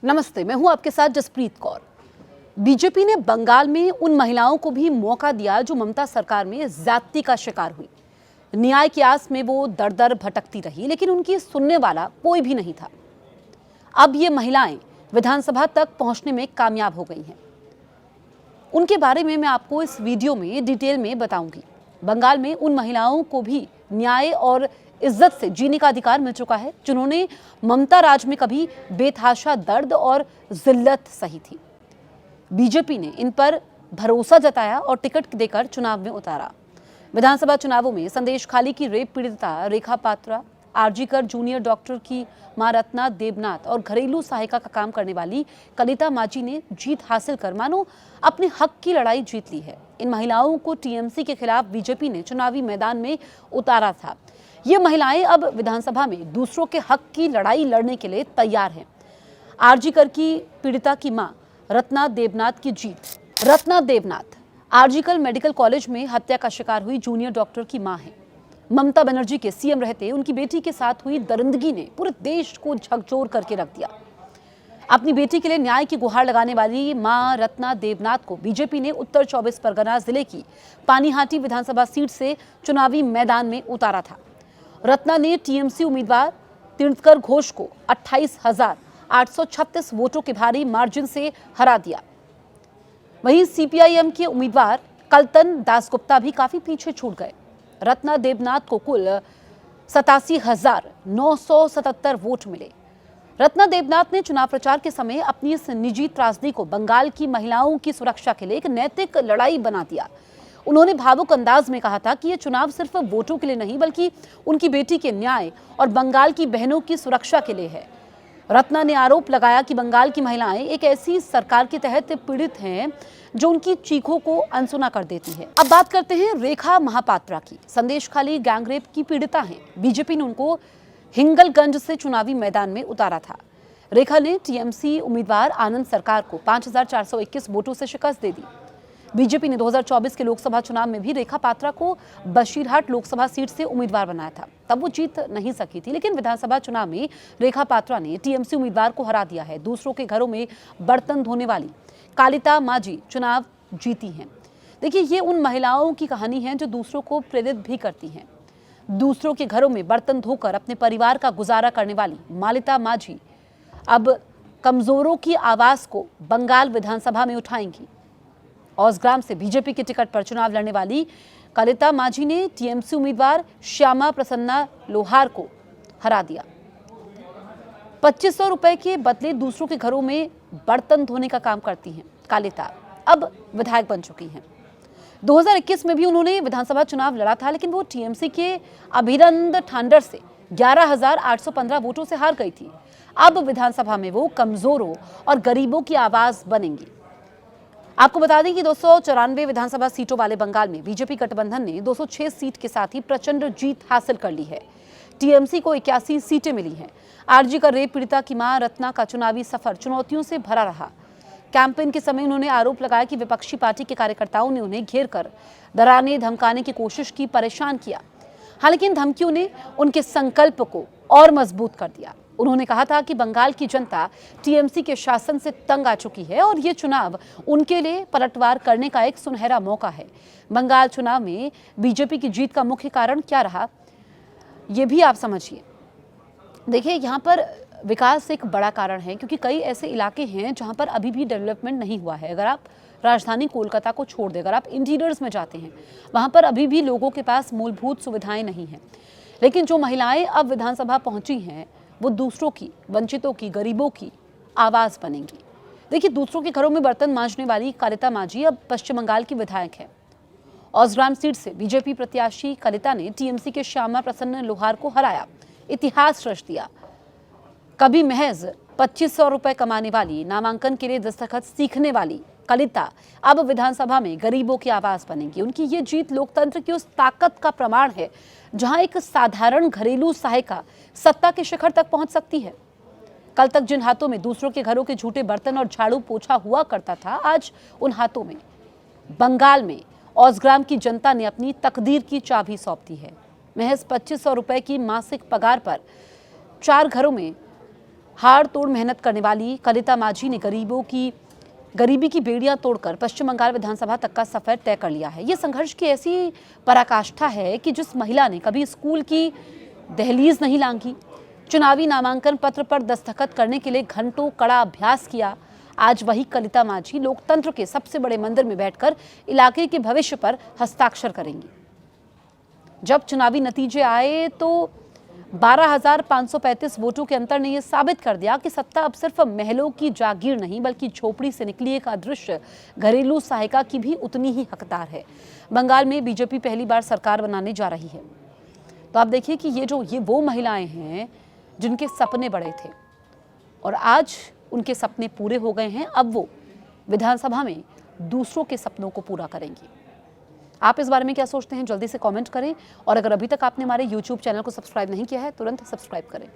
नमस्ते, मैं हूं आपके साथ जसप्रीत कौर। बीजेपी ने बंगाल में उन महिलाओं को भी मौका दिया जो ममता सरकार में ज्यादती का शिकार हुई। न्याय की आस में वो दर दर भटकती रही, लेकिन उनकी सुनने वाला कोई भी नहीं था। अब ये महिलाएं विधानसभा तक पहुंचने में कामयाब हो गई हैं। उनके बारे में मैं आपको इस वीडियो में डिटेल में बताऊंगी। बंगाल में उन महिलाओं को भी न्याय और इज्जत से जीने का अधिकार मिल चुका है जिन्होंने ममता राज में कभी बेतहाशा दर्द और जिल्लत सही थी। बीजेपी ने इन पर भरोसा जताया और टिकट देकर चुनाव में उतारा। विधानसभा चुनावों में संदेश खाली की रेप पीड़िता रेखा पात्रा, आरजीकर जूनियर डॉक्टर की मां रत्ना देवनाथ और घरेलू सहायिका का काम करने वाली कलिता माझी ने जीत हासिल कर मानो अपने हक की लड़ाई जीत ली है। इन महिलाओं को टीएमसी के खिलाफ बीजेपी ने चुनावी मैदान में उतारा था। ये महिलाएं अब विधानसभा में दूसरों के हक की लड़ाई लड़ने के लिए तैयार हैं। आरजीकर की पीड़िता की मां रत्ना देवनाथ की जीत। रत्ना देवनाथ आरजीकर मेडिकल कॉलेज में हत्या का शिकार हुई जूनियर डॉक्टर की मां है। ममता बनर्जी के सीएम रहते उनकी बेटी के साथ हुई दरिंदगी ने पूरे देश को झकझोर करके रख दिया। अपनी बेटी के लिए न्याय की गुहार लगाने वाली मां रत्ना देवनाथ को बीजेपी ने उत्तर 24 परगना जिले की पानीहाटी विधानसभा सीट से चुनावी मैदान में उतारा था। रत्ना ने टीएमसी उम्मीदवार तीर्थकर घोष को 28,836 वोटों के भारी मार्जिन से हरा दिया। वहीं सीपीआईएम के उम्मीदवार कलतन दासगुप्ता भी काफी पीछे छूट गए। रत्ना देवनाथ को कुल 87,977 वोट मिले। रत्ना देवनाथ ने चुनाव प्रचार के समय अपनी इस निजी त्रासदी को बंगाल की महिलाओं की सुरक्षा के लिए एक नैतिक लड़ाई बना दिया। उन्होंने भावुक अंदाज में कहा था कि यह चुनाव सिर्फ वोटों के लिए नहीं बल्कि उनकी बेटी के न्याय और बंगाल की बहनों की सुरक्षा के लिए है। रत्ना ने आरोप लगाया कि बंगाल की महिलाएं एक ऐसी सरकार के तहत पीड़ित हैं जो उनकी चीखों को अनसुना कर देती है। अब बात करते हैं रेखा महापात्रा की। संदेश खाली गैंगरेप की पीड़िता हैं। बीजेपी ने उनको हिंगलगंज से चुनावी मैदान में उतारा था। रेखा ने टीएमसी उम्मीदवार आनंद सरकार को 5,421 वोटों से शिकस्त दे दी। बीजेपी ने 2024 के लोकसभा चुनाव में भी रेखा पात्रा को बशीरहाट लोकसभा सीट से उम्मीदवार बनाया था। तब वो जीत नहीं सकी थी, लेकिन विधानसभा चुनाव में रेखा पात्रा ने टीएमसी उम्मीदवार को हरा दिया है। दूसरों के घरों में बर्तन धोने वाली कलिता माझी चुनाव जीती हैं। देखिए, ये उन महिलाओं की कहानी है जो दूसरों को प्रेरित भी करती हैं। दूसरों के घरों में बर्तन धोकर अपने परिवार का गुजारा करने वाली कलिता माझी अब कमजोरों की आवाज को बंगाल विधानसभा में उठाएंगी। औसग्राम से बीजेपी के टिकट पर चुनाव लड़ने वाली कलिता माझी ने टीएमसी उम्मीदवार श्यामा प्रसन्ना लोहार को हरा दिया। 2500 रुपए के बदले दूसरों के घरों में बर्तन धोने का काम करती हैं कलिता, अब विधायक बन चुकी हैं। 2021 में भी उन्होंने विधानसभा चुनाव लड़ा था, लेकिन वो टीएमसी के अभिनंद ठांडर से 11,815 वोटों से हार गई थी। अब विधानसभा में वो कमजोरों और गरीबों की आवाज बनेंगी। आपको बता दें कि 294 विधानसभा सीटों वाले बंगाल में बीजेपी गठबंधन ने 206 सीट के साथ ही प्रचंड जीत हासिल कर ली है। टीएमसी को 81 सीटें मिली हैं। आरजीकर रेप पीड़िता की मां रत्ना का चुनावी सफर चुनौतियों से भरा रहा। कैंपेन के समय उन्होंने आरोप लगाया कि विपक्षी पार्टी के कार्यकर्ताओं ने उन्हें घेर कर डराने धमकाने की कोशिश की, परेशान किया। हालांकि इन धमकियों ने उनके संकल्प को और मजबूत कर दिया। उन्होंने कहा था कि बंगाल की जनता टीएमसी के शासन से तंग आ चुकी है और ये चुनाव उनके लिए पलटवार करने का एक सुनहरा मौका है। बंगाल चुनाव में बीजेपी की जीत का मुख्य कारण क्या रहा, ये भी आप समझिए। देखिए, यहाँ पर विकास एक बड़ा कारण है, क्योंकि कई ऐसे इलाके हैं जहाँ पर अभी भी डेवलपमेंट नहीं हुआ है। अगर आप राजधानी कोलकाता को छोड़ दें, अगर आप इंटीरियर्स में जाते हैं, वहाँ पर अभी भी लोगों के पास मूलभूत सुविधाएं नहीं हैं। लेकिन जो महिलाएं अब विधानसभा पहुंची हैं, वो दूसरों की, वंचितों की, गरीबों की आवाज बनेंगी। देखिए, दूसरों के घरों में बर्तन मांजने वाली कलिता माझी अब पश्चिम बंगाल की विधायक है। औसग्राम सीट से बीजेपी प्रत्याशी कलिता ने टीएमसी के श्यामा प्रसन्न लोहार को हराया, इतिहास रच दिया। कभी महज 2500 रुपए कमाने वाली, नामांकन के लिए दस्तखत सीखने वाली कलिता अब विधानसभा में गरीबों की आवाज बनेगी। उनकी ये जीत लोकतंत्र की उस ताकत का प्रमाण है जहां एक साधारण घरेलू सहायिका सत्ता के शिखर तक पहुंच सकती है। कल तक जिन हाथों में दूसरों के घरों के झूठे बर्तन और झाड़ू पोछा हुआ करता था, आज उन हाथों में बंगाल में औसग्राम की जनता ने अपनी तकदीर की चाबी सौंप दी है। महज 2500 रुपए की मासिक पगार पर 4 घरों में हाड़ तोड़ मेहनत करने वाली कलिता माझी ने गरीबी की बेड़ियां तोड़कर पश्चिम बंगाल विधानसभा तक का सफर तय कर लिया है। ये संघर्ष की ऐसी पराकाष्ठा है कि जिस महिला ने कभी स्कूल की दहलीज नहीं लांघी, चुनावी नामांकन पत्र पर दस्तखत करने के लिए घंटों कड़ा अभ्यास किया, आज वही कलिता माझी लोकतंत्र के सबसे बड़े मंदिर में बैठकर इलाके के भविष्य पर हस्ताक्षर करेंगी। जब चुनावी नतीजे आए तो 12,535 वोटों के अंतर ने यह साबित कर दिया कि सत्ता अब सिर्फ महलों की जागीर नहीं बल्कि झोपड़ी से निकली एक अदृश्य घरेलू सहायिका की भी उतनी ही हकदार है। बंगाल में बीजेपी पहली बार सरकार बनाने जा रही है। तो आप देखिए कि ये वो महिलाएं हैं जिनके सपने बड़े थे और आज उनके सपने पूरे हो गए हैं। अब वो विधानसभा में दूसरों के सपनों को पूरा करेंगी। आप इस बारे में क्या सोचते हैं? जल्दी से कमेंट करें और अगर अभी तक आपने हमारे YouTube चैनल को सब्सक्राइब नहीं किया है तुरंत सब्सक्राइब करें।